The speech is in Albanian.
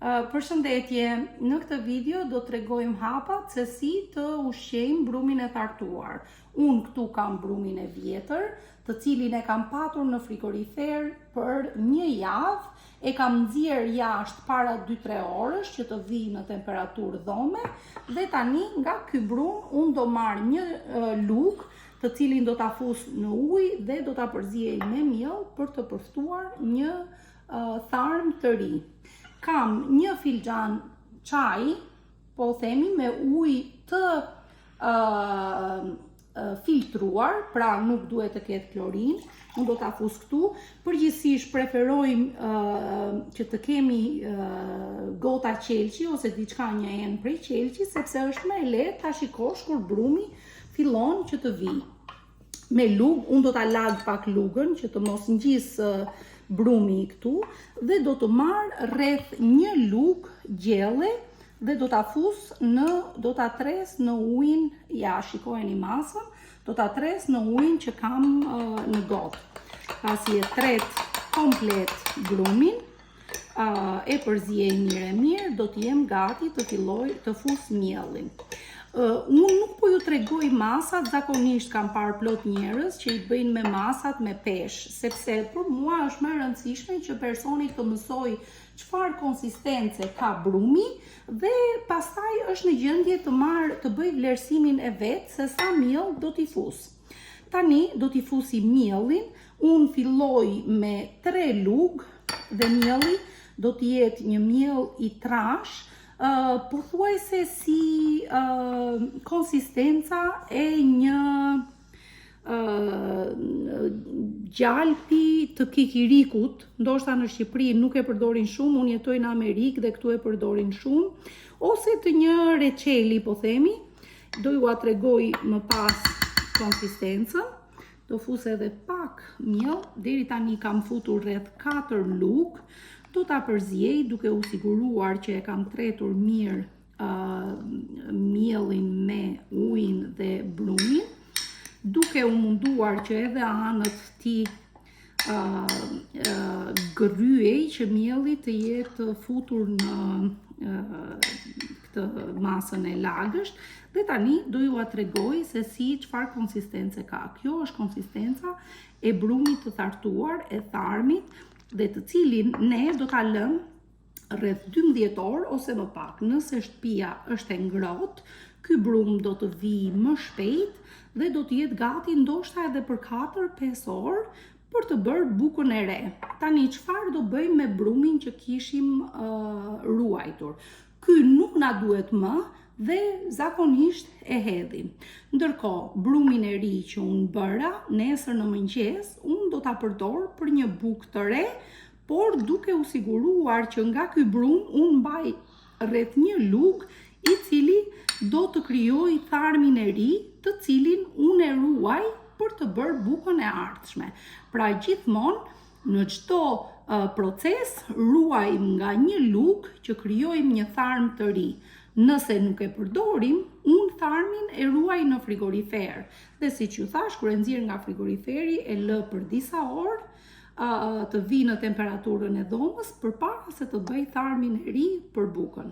Përshëndetje, në këtë video do të tregojmë hapat se si të ushqejmë brumin e thartuar. Unë këtu kam brumin e vjetër, të cilin e kam patur në frigorifer për 1 javë, e kam nxjerr jashtë para 2-3 orësh që të vijë në temperaturë dhome, dhe tani nga ky brum unë do marr një lug, të cilin do ta fus në ujë dhe do ta përziej me miell për të përftuar një tharm të ri. Kam 1 filxhan çaj, po themi me ujë të filtruar, pra nuk duhet të ketë klorin. Unë do ta fus këtu. Përgjithsisht preferojmë që të kemi gota qelçi ose diçka një enë prej qelçi, sepse është më e lehtë ta shikosh kur brumi fillon që të vijë. Me lug, unë do ta lag pak lugën që të mos ngjisë brumi këtu, dhe do të marr rreth 1 lug gjelle dhe do ta fus do ta tres në ujin, ja shikojeni masën, do ta tres në ujin që kam në gotë. Pasi e tret komplet brumin, e përziej mirë, do të jem gati të filloj të fus miellin. Unë nuk po ju tregoj masat, zakonisht kam parë plot njerëz që i bëjnë me masat me peshë, sepse për mua është më e rëndësishme që personi të mësoj çfarë konsistence ka brumi dhe pastaj është në gjendje të bëj vlerësimin e vet se sa miell do t'i fus. Tani do t'i fusi miellin, unë filloj me 3 lug dhe mielli do të jetë një miell i trash, pothuajse si konsistenca e një gjalpi të kikirikut, ndoshta në Shqipëri nuk e përdorin shumë, unë jetoj në Amerikë dhe këtu e përdorin shumë, ose të një reçeli, po themi. Do ju a tregoj më pas konsistencën. Do fus edhe pak miell, deri tani kam futur rreth 4 lug. Do ta përziej duke u siguruar që e kam tretur mirë miellin me ujin dhe brumin, duke u munduar që edhe anët ti gryej që mielli të jetë futur në këtë masën e lagësht, dhe tani do ju a tregoj se çfarë konsistence ka. Kjo është konsistenca e brumit të thartuar, e tharmit, dhe të cilin ne do ta lëmë rreth 12 orë ose më pak. Nëse shtëpia është e ngrohtë, ky brum do të vijë më shpejt dhe do të jetë gati ndoshta edhe për 4-5 orë për të bërë bukën e re. Tani çfarë do bëjmë me brumin që kishim ruajtur? Ky nuk na duhet më dhe zakonisht e hedhim. Ndërkohë, brumin e ri që unë bëra, nesër në mëngjes, unë do ta përdor për një bukë të re, por duke u siguruar që nga ky brum unë mbaj rreth 1 lug, i cili do të krijoj tharmin e ri, të cilin unë e ruaj për të bërë bukën e ardhshme. Pra gjithmonë në çdo proces ruajmë nga 1 lug që krijojmë një tharm të ri. Nëse nuk e përdorim, unë tharmin e ruaj në frigorifer. Dhe siç ju thash, kur e nxjerr nga frigoriferi, e lë për disa orë të vijë në temperaturën e dhomës përpara se të bëj tharmin e ri për bukën.